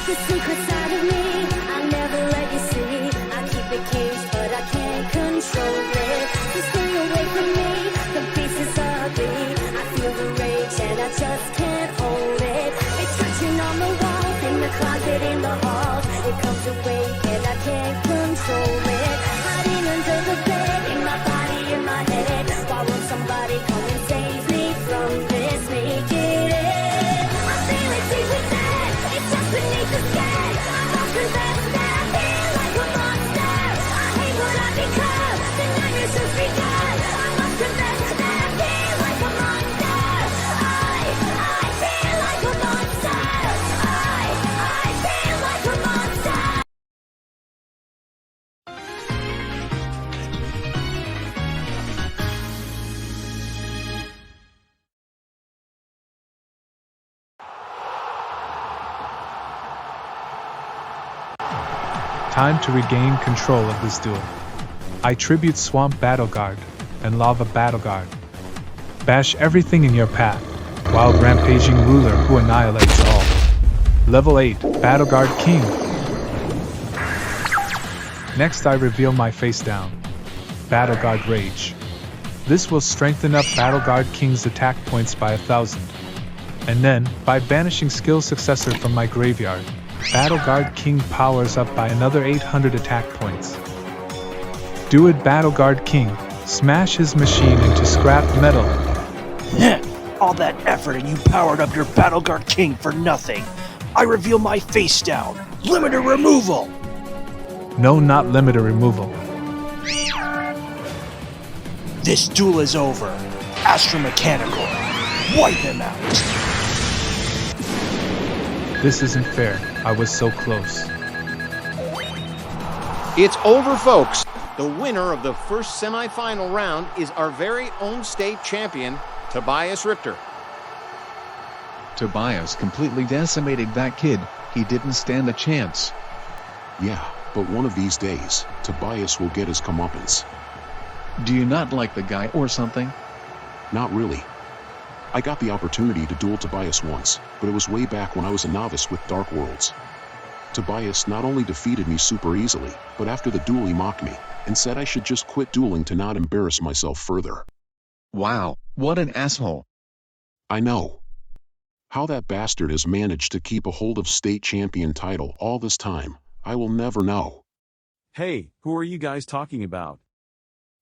The secret side of me, I never let you see. I keep it caged, but I can't control it. So stay away from me, the beast is ugly. I feel the rage and I just can't hold it. It's touching on the wall, in the closet, in the hall. It comes awake and I can't control it. Hiding under the bed, in my body, in my head. Why won't somebody come and save me from this? Make it end. I feel it deep within, it's just beneath the skin. I'm lost in that I feel like a monster. I hate what I become, the nightmares just begun. I'm lost in that I feel like a monster. I feel like a monster. I feel like a monster. Time to regain control of this duel. I tribute Swamp Battle Guard and Lava Battle Guard. Bash everything in your path. Wild Rampaging Ruler who annihilates all. Level 8 Battle Guard King. Next I reveal my face down. Battle Guard Rage. This will strengthen up Battle Guard King's attack points by 1,000. And then, by banishing skill successor from my graveyard, Battle Guard King powers up by another 800 attack points. Do it, Battle Guard King. Smash his machine into scrap metal. All that effort and you powered up your Battle Guard King for nothing. I reveal my face down. Limiter removal! No, not limiter removal. This duel is over. Astromechanical. Wipe him out. This isn't fair. I was so close. It's over, folks. The winner of the first semifinal round is our very own state champion, Tobias Ripter. Tobias completely decimated that kid. He didn't stand a chance. Yeah, but one of these days, Tobias will get his comeuppance. Do you not like the guy or something? Not really. I got the opportunity to duel Tobias once, but it was way back when I was a novice with Dark Worlds. Tobias not only defeated me super easily, but after the duel he mocked me, and said I should just quit dueling to not embarrass myself further. Wow, what an asshole. I know. How that bastard has managed to keep a hold of state champion title all this time, I will never know. Hey, who are you guys talking about?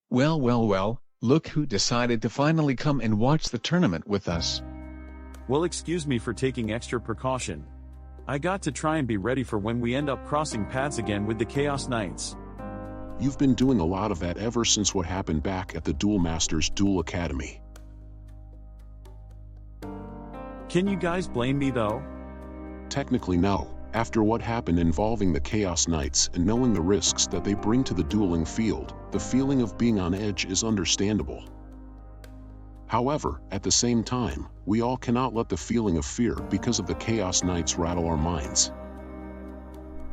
Well, look who decided to finally come and watch the tournament with us. Well, excuse me for taking extra precaution. I got to try and be ready for when we end up crossing paths again with the Chaos Knights. You've been doing a lot of that ever since what happened back at the Duel Masters Duel Academy. Can you guys blame me though? Technically no. After what happened involving the Chaos Knights and knowing the risks that they bring to the dueling field, the feeling of being on edge is understandable. However, at the same time, we all cannot let the feeling of fear because of the Chaos Knights rattle our minds.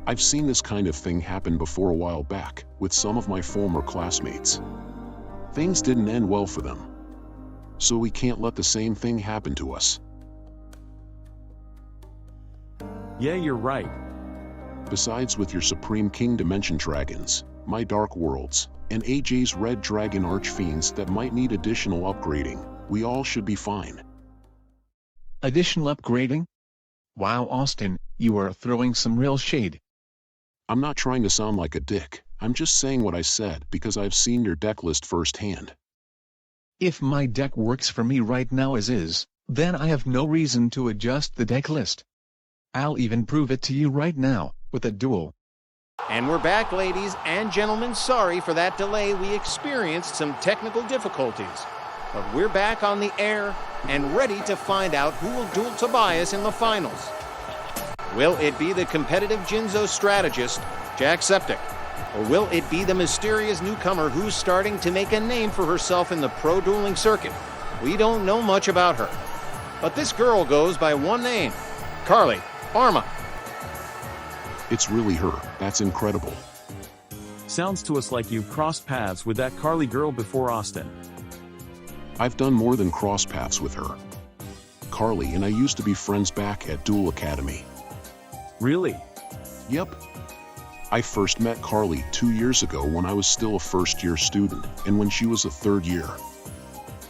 I've seen this kind of thing happen before a while back, with some of my former classmates. Things didn't end well for them. So we can't let the same thing happen to us. Yeah, you're right. Besides, with your Supreme King Dimension Dragons, my Dark Worlds, and AJ's Red Dragon Archfiends that might need additional upgrading, we all should be fine. Additional upgrading? Wow, Austin, you are throwing some real shade. I'm not trying to sound like a dick, I'm just saying what I said because I've seen your deck list firsthand. If my deck works for me right now as is, then I have no reason to adjust the deck list. I'll even prove it to you right now, with a duel. And we're back, ladies and gentlemen. Sorry for that delay. We experienced some technical difficulties. But we're back on the air and ready to find out who will duel Tobias in the finals. Will it be the competitive Jinzo strategist, Jacksepticeye? Or will it be the mysterious newcomer who's starting to make a name for herself in the pro dueling circuit? We don't know much about her. But this girl goes by one name, Carly Arma. It's really her. That's incredible. Sounds to us like you've crossed paths with that Carly girl before, Austin. I've done more than cross paths with her. Carly and I used to be friends back at Duel Academy. Really? Yep. I first met Carly 2 years ago when I was still a first-year student, and when she was a third year.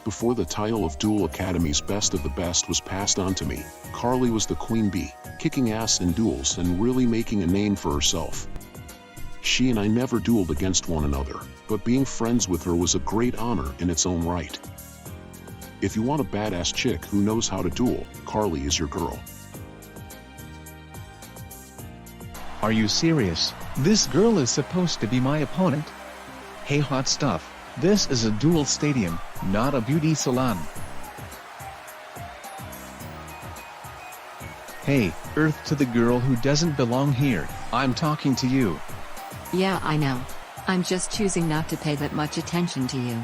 Before the title of Duel Academy's Best of the Best was passed on to me, Carly was the queen bee, kicking ass in duels and really making a name for herself. She and I never dueled against one another, but being friends with her was a great honor in its own right. If you want a badass chick who knows how to duel, Carly is your girl. Are you serious? This girl is supposed to be my opponent? Hey hot stuff, this is a duel stadium, not a beauty salon. Hey, Earth to the girl who doesn't belong here, I'm talking to you. Yeah, I know. I'm just choosing not to pay that much attention to you.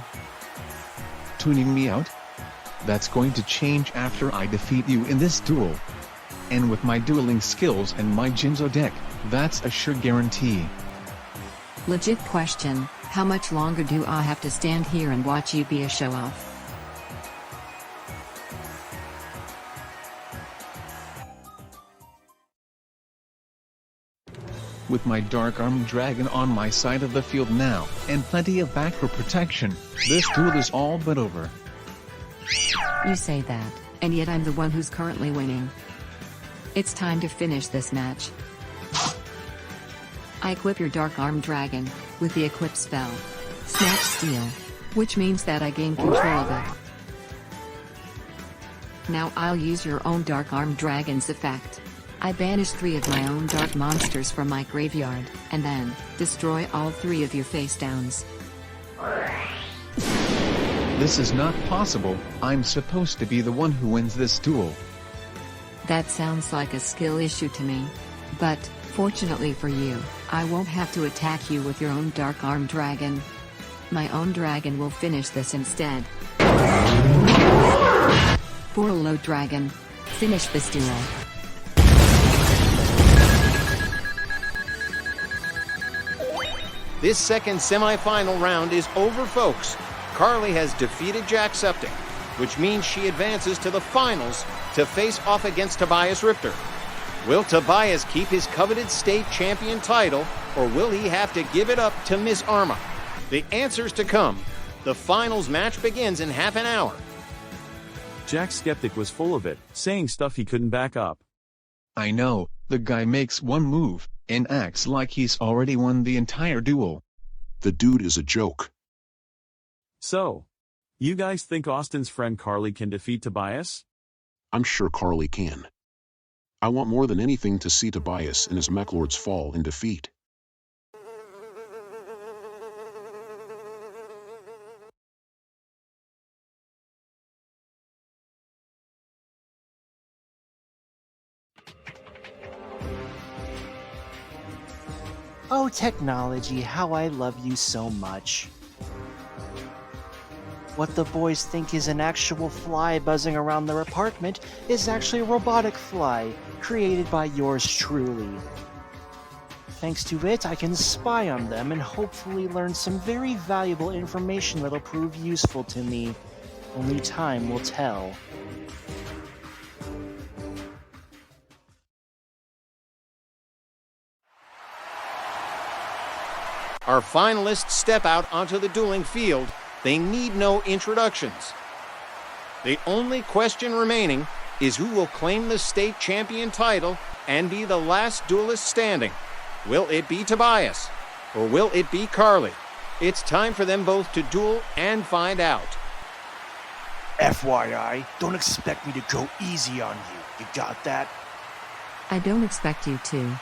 Tuning me out? That's going to change after I defeat you in this duel. And with my dueling skills and my Jinzo deck, that's a sure guarantee. Legit question, how much longer do I have to stand here and watch you be a show-off? With my Dark Armed Dragon on my side of the field now, and plenty of back row protection, this duel is all but over. You say that, and yet I'm the one who's currently winning. It's time to finish this match. I equip your Dark Armed Dragon with the equip spell, Snatch Steal, which means that I gain control of it. Now I'll use your own Dark Armed Dragon's effect. I banish 3 of my own dark monsters from my graveyard, and then destroy all 3 of your face downs. This is not possible, I'm supposed to be the one who wins this duel. That sounds like a skill issue to me. But, fortunately for you, I won't have to attack you with your own Dark Armed Dragon. My own dragon will finish this instead. Borolo Dragon, finish this duel. This second semifinal round is over, folks. Carly has defeated Jacksepticeye, which means she advances to the finals to face off against Tobias Ripter. Will Tobias keep his coveted state champion title, or will he have to give it up to Miss Arma? The answer's to come. The finals match begins in half an hour. Jack Skeptic was full of it, saying stuff he couldn't back up. I know, the guy makes one move, and acts like he's already won the entire duel. The dude is a joke. So, you guys think Austin's friend Carly can defeat Tobias? I'm sure Carly can. I want more than anything to see Tobias and his mech lords fall in defeat. Oh, technology, how I love you so much. What the boys think is an actual fly buzzing around their apartment is actually a robotic fly, created by yours truly. Thanks to it, I can spy on them and hopefully learn some very valuable information that'll prove useful to me. Only time will tell. Our finalists step out onto the dueling field. They need no introductions. The only question remaining is who will claim the state champion title and be the last duelist standing. Will it be Tobias, or will it be Carly? It's time for them both to duel and find out. FYI, don't expect me to go easy on you. You got that? I don't expect you to.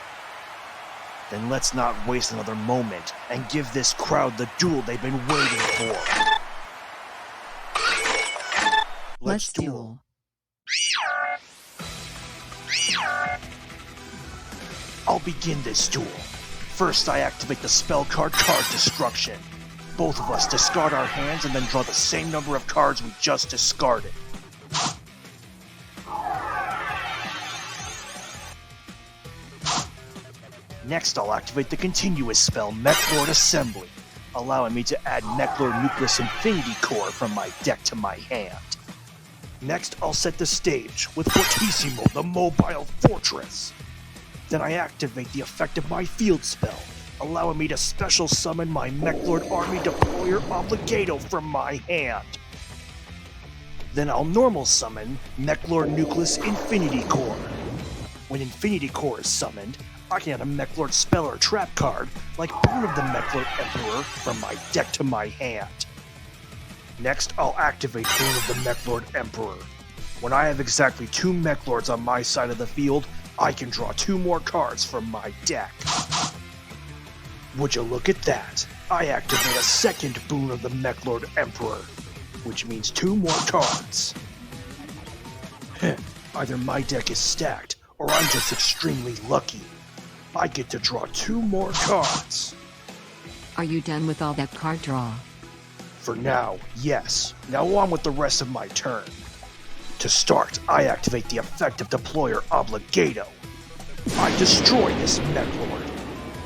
Then let's not waste another moment and give this crowd the duel they've been waiting for. Let's duel. I'll begin this duel. First, I activate the spell card Destruction. Both of us discard our hands and then draw the same number of cards we just discarded. Next, I'll activate the continuous spell Mechlord Assembly, allowing me to add Mechlord Nucleus Infinity Core from my deck to my hand. Next, I'll set the stage with Fortissimo, the Mobile Fortress. Then I activate the effect of my field spell, allowing me to special summon my Mechlord Army Deployer Obligato from my hand. Then I'll normal summon Mechlord Nucleus Infinity Core. When Infinity Core is summoned, I can add a Mechlord spell or trap card, like Boon of the Mechlord Emperor, from my deck to my hand. Next, I'll activate Boon of the Mechlord Emperor. When I have exactly 2 Mechlords on my side of the field, I can draw 2 more cards from my deck. Would you look at that? I activate a second Boon of the Mechlord Emperor, which means 2 more cards. Either my deck is stacked, or I'm just extremely lucky. I get to draw 2 more cards. Are you done with all that card draw? For now, yes. Now on with the rest of my turn. To start, I activate the effect of Deployer Obligato. I destroy this Mechlord.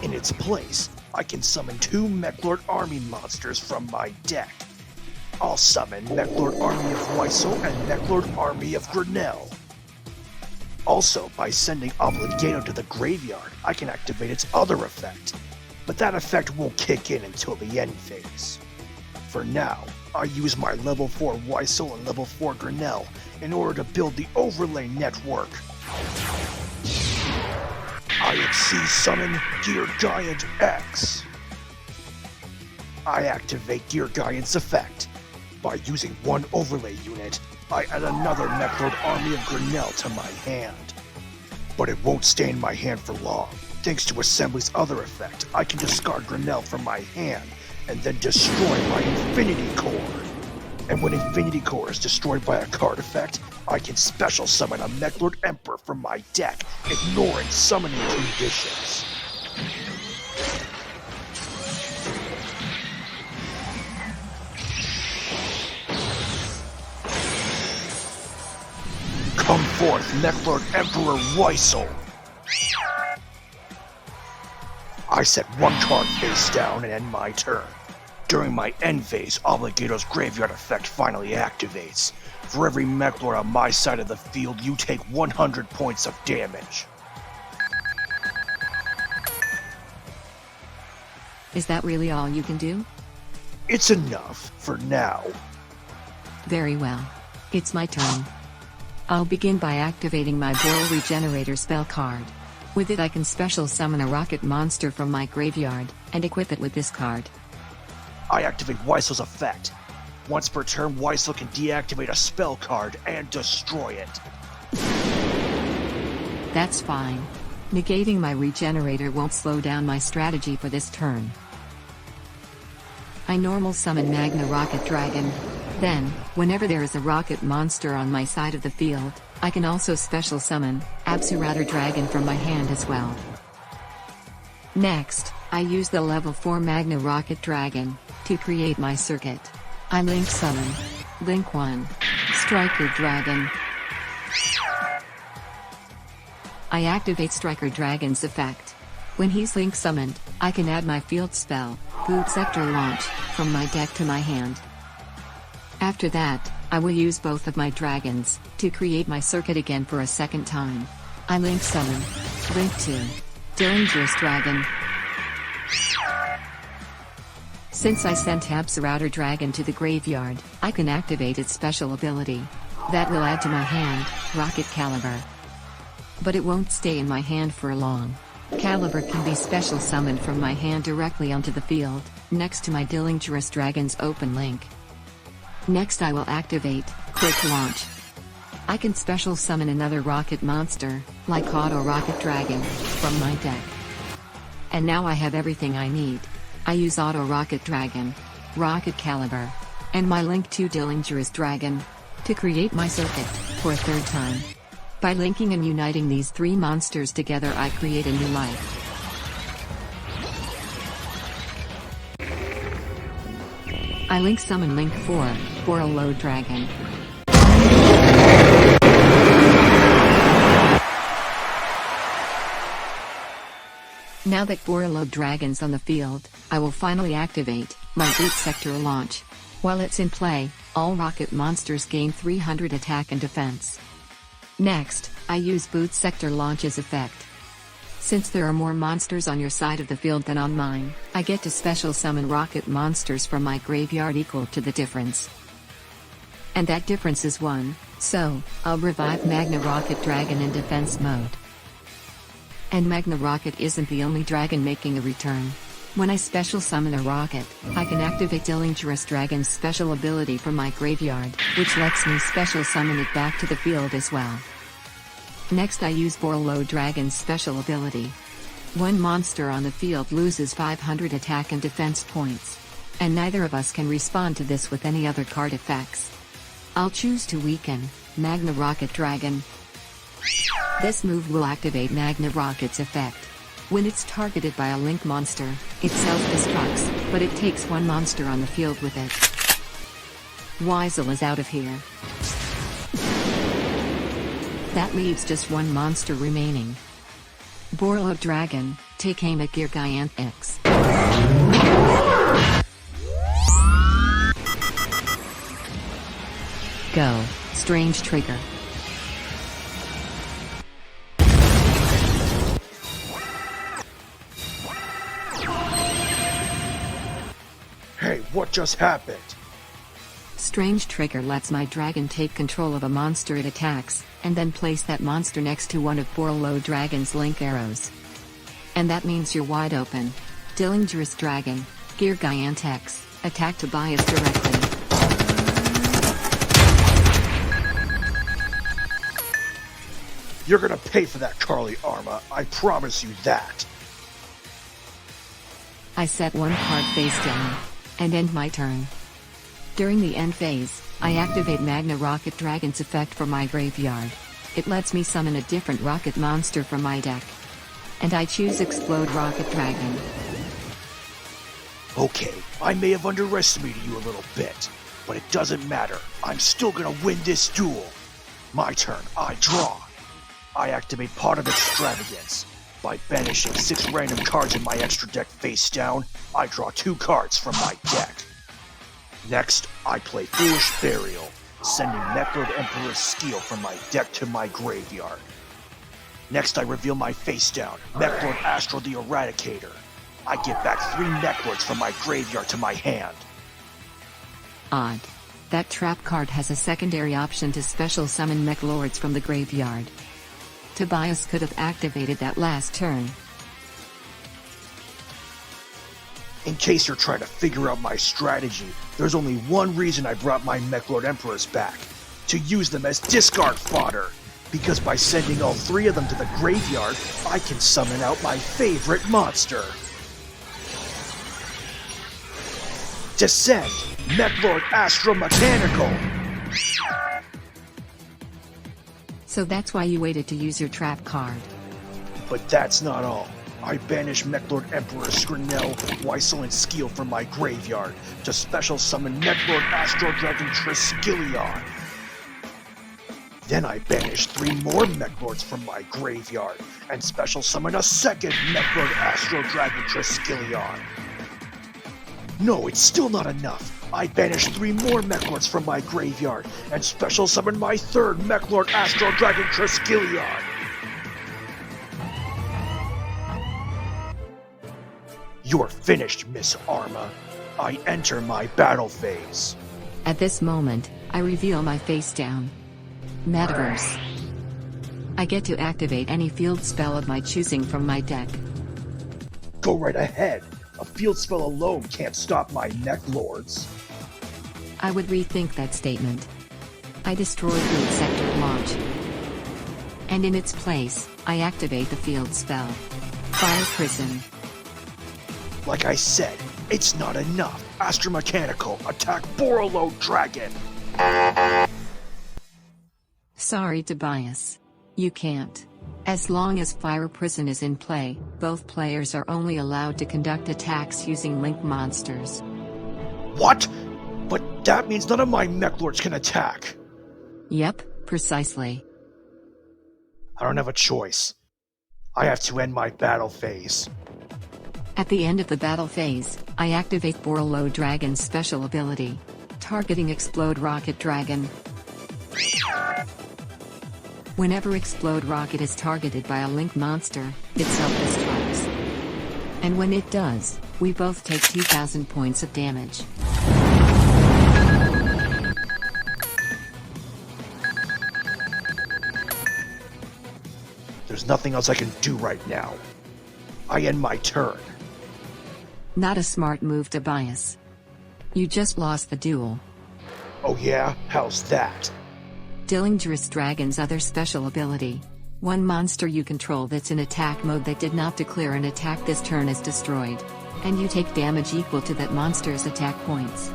In its place, I can summon 2 Mechlord Army monsters from my deck. I'll summon Mechlord Army of Weissel and Mechlord Army of Grinnell. Also, by sending Obligato to the graveyard, I can activate its other effect, but that effect won't kick in until the end phase. For now, I use my level 4 Weissel and level 4 Grinnell in order to build the overlay network. I at summon Gear Giant X. I activate Gear Giant's effect. By using 1 overlay unit, I add another Mechlord Army of Grinnell to my hand. But it won't stay in my hand for long. Thanks to Assembly's other effect, I can discard Grinnell from my hand and then destroy my Infinity Core. And when Infinity Core is destroyed by a card effect, I can special summon a Mechlord Emperor from my deck, ignoring summoning conditions. Come forth, Mechlord Emperor Weissel! I set 1 card face down and end my turn. During my end phase, Obligato's Graveyard effect finally activates. For every Mechlord on my side of the field, you take 100 points of damage. Is that really all you can do? It's enough, for now. Very well. It's my turn. I'll begin by activating my Boral Regenerator spell card. With it I can special summon a rocket monster from my graveyard, and equip it with this card. I activate Weissel's effect. Once per turn, Weissel can deactivate a spell card and destroy it. That's fine. Negating my regenerator won't slow down my strategy for this turn. I normal summon Magna Rocket Dragon. Then, whenever there is a rocket monster on my side of the field, I can also special summon Absurator Dragon from my hand as well. Next, I use the level 4 Magna Rocket Dragon to create my circuit. I link summon Link 1 Striker Dragon. I activate Striker Dragon's effect. When he's link summoned, I can add my field spell, Boot Sector Launch, from my deck to my hand. After that, I will use both of my dragons to create my circuit again for a second time. I link summon Link 2 Dangerous Dragon. Since I sent Absurator Dragon to the graveyard, I can activate its special ability. That will add to my hand, Rocket Caliber. But it won't stay in my hand for long. Caliber can be special summoned from my hand directly onto the field, next to my Dangerous Dragon's open link. Next I will activate Quick Launch. I can special summon another rocket monster, like Auto Rocket Dragon, from my deck. And now I have everything I need. I use Auto Rocket Dragon, Rocket Caliber, and my Link 2 Dangerous Dragon to create my circuit for a third time. By linking and uniting these 3 monsters together, I create a new life. I link summon Link 4 Borreload Dragon. Now that Borreload Dragon's on the field, I will finally activate my Boot Sector Launch. While it's in play, all rocket monsters gain 300 attack and defense. Next, I use Boot Sector Launch's effect. Since there are more monsters on your side of the field than on mine, I get to special summon rocket monsters from my graveyard equal to the difference. And that difference is 1, so I'll revive Magna Rocket Dragon in defense mode. And Magna Rocket isn't the only dragon making a return. When I special summon a rocket, I can activate Dillingerous Dragon's special ability from my graveyard, which lets me special summon it back to the field as well. Next I use Borlow Dragon's special ability. One monster on the field loses 500 attack and defense points. And neither of us can respond to this with any other card effects. I'll choose to weaken Magna Rocket Dragon. This move will activate Magna Rocket's effect. When it's targeted by a Link monster, it self-destructs, but it takes one monster on the field with it. Weasel is out of here. That leaves just one monster remaining. Borlow Dragon, take aim at Gear Giant X. Go, Strange Trigger. Hey, what just happened? Strange Trigger lets my dragon take control of a monster it attacks, and then place that monster next to one of Borlow Dragon's Link arrows. And that means you're wide open. Dillingerous Dragon, Gear Giant X, attack Tobias directly. You're gonna pay for that, Carly Arma. I promise you that. I set one card face down, and end my turn. During the end phase, I activate Magna Rocket Dragon's effect for my graveyard. It lets me summon a different rocket monster from my deck. And I choose Explode Rocket Dragon. Okay, I may have underestimated you a little bit, but it doesn't matter. I'm still gonna win this duel. My turn, I draw. I activate Pot of Extravagance. By banishing 6 random cards in my extra deck face down, I draw 2 cards from my deck. Next, I play Foolish Burial, sending Necklord Emperor's Skeel from my deck to my graveyard. Next, I reveal my face down, Necklord Astral the Eradicator. I get back 3 Necklords from my graveyard to my hand. Odd. That trap card has a secondary option to special summon Necklords from the graveyard. Tobias could have activated that last turn. In case you're trying to figure out my strategy, there's only one reason I brought my Necklord Emperors back. To use them as discard fodder. Because by sending all 3 of them to the graveyard, I can summon out my favorite monster. Descend, Necklord Astro Mechanical! So that's why you waited to use your trap card. But that's not all. I banish Necklord Emperor Skrinell, Weisel, and Skeel from my graveyard to special summon Necklord Astro Dragon Triskelion. Then I banish 3 more Necklords from my graveyard and special summon a second Necklord Astro Dragon Triskelion. No, it's still not enough. I banish 3 more Necklords from my graveyard and special summon my 3rd Necklord Astro Dragon Triskelion. You're finished, Miss Arma. I enter my battle phase. At this moment, I reveal my face down. Metaverse. I get to activate any field spell of my choosing from my deck. Go right ahead. A field spell alone can't stop my Necklords. I would rethink that statement. I destroy Food Sector Launch. And in its place, I activate the field spell. Fire Prison. Like I said, it's not enough. Astromechanical, attack Borlow Dragon! Sorry, Tobias. You can't. As long as Fire Prison is in play, both players are only allowed to conduct attacks using Link monsters. What? But that means none of my Necklords can attack. Yep, precisely. I don't have a choice. I have to end my battle phase. At the end of the battle phase, I activate Borlow Dragon's special ability, targeting Explode Rocket Dragon. Whenever Explode Rocket is targeted by a Link monster, it self-destructs. And when it does, we both take 2,000 points of damage. There's nothing else I can do right now. I end my turn. Not a smart move, Tobias. You just lost the duel. Oh yeah? How's that? Dillingerous Dragon's other special ability. One monster you control that's in attack mode that did not declare an attack this turn is destroyed. And you take damage equal to that monster's attack points.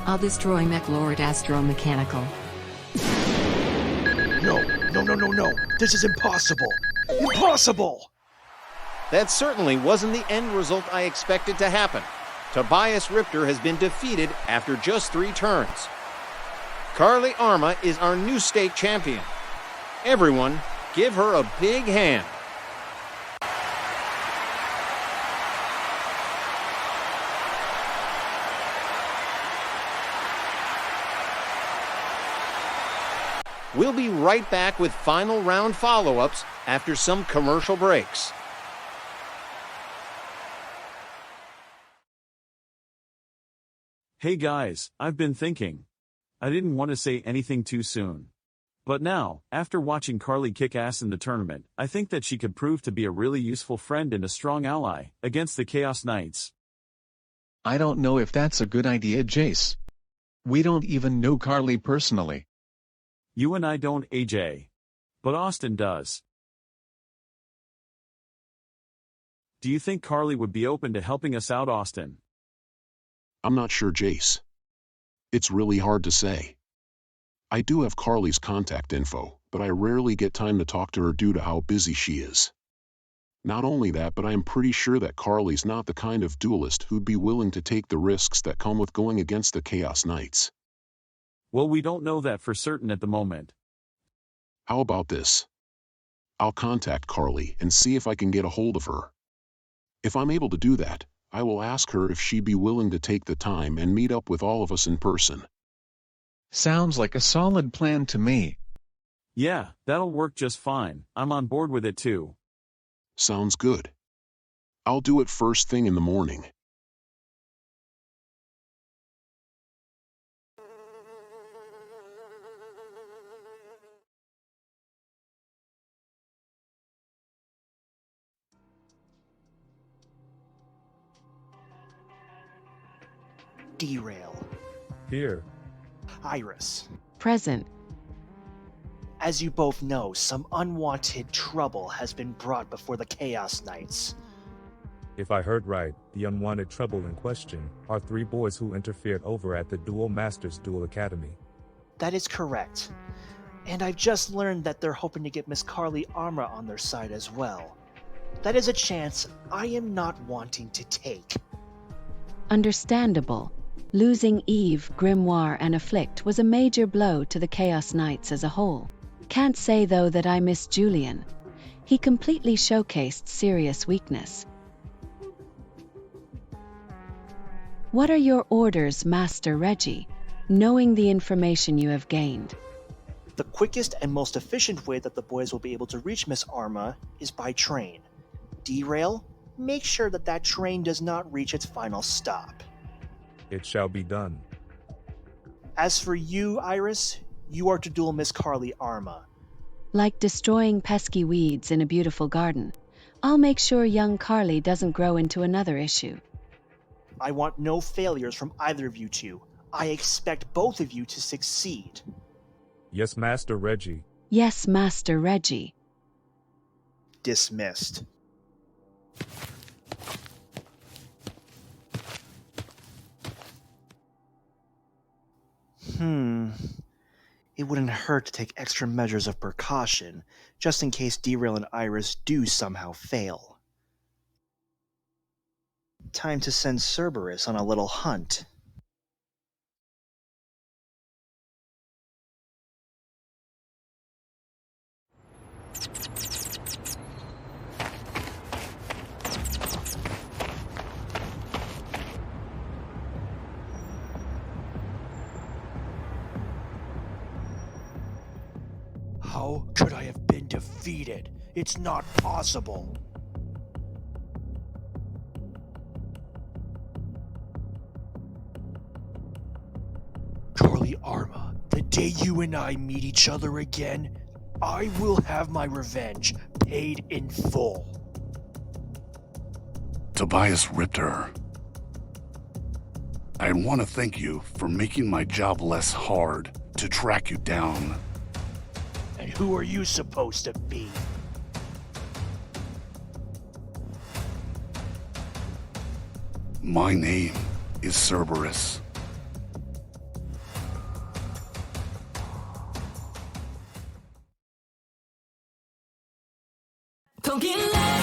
I'll destroy MechLord Astromechanical. No. This is impossible. Impossible! That certainly wasn't the end result I expected to happen. Tobias Ripter has been defeated after just 3 turns. Carly Arma is our new state champion. Everyone, give her a big hand. We'll be right back with final round follow-ups after some commercial breaks. Hey guys, I've been thinking. I didn't want to say anything too soon. But now, after watching Carly kick ass in the tournament, I think that she could prove to be a really useful friend and a strong ally against the Chaos Knights. I don't know if that's a good idea, Jace. We don't even know Carly personally. You and I don't, AJ. But Austin does. Do you think Carly would be open to helping us out, Austin? I'm not sure, Jace. It's really hard to say. I do have Carly's contact info, but I rarely get time to talk to her due to how busy she is. Not only that, but I am pretty sure that Carly's not the kind of duelist who'd be willing to take the risks that come with going against the Chaos Knights. Well, we don't know that for certain at the moment. How about this? I'll contact Carly and see if I can get a hold of her. If I'm able to do that, I will ask her if she'd be willing to take the time and meet up with all of us in person. Sounds like a solid plan to me. Yeah, that'll work just fine. I'm on board with it too. Sounds good. I'll do it first thing in the morning. Derail. Here. Iris. Present. As you both know, some unwanted trouble has been brought before the Chaos Knights. If I heard right, the unwanted trouble in question are 3 boys who interfered over at the Duel Masters Duel Academy. That is correct. And I've just learned that they're hoping to get Miss Carly Arma on their side as well. That is a chance I am not wanting to take. Understandable. Losing Eve, Grimoire, and Afflict was a major blow to the Chaos Knights as a whole. Can't say though that I miss Julian. He completely showcased serious weakness. What are your orders, Master Reggie, knowing the information you have gained? The quickest and most efficient way that the boys will be able to reach Miss Arma is by train. Derail, make sure that that train does not reach its final stop. It shall be done. As for you, Iris, you are to duel Miss Carly Arma. Like destroying pesky weeds in a beautiful garden. I'll make sure young Carly doesn't grow into another issue. I want no failures from either of you two. I expect both of you to succeed. Yes, Master Reggie. Yes, Master Reggie. Dismissed. It wouldn't hurt to take extra measures of precaution, just in case Derail and Iris do somehow fail. Time to send Cerberus on a little hunt. How could I have been defeated? It's not possible. Carly Arma, the day you and I meet each other again, I will have my revenge paid in full. Tobias Ripter, I want to thank you for making my job less hard to track you down. And who are you supposed to be? My name is Cerberus. Don't get lost.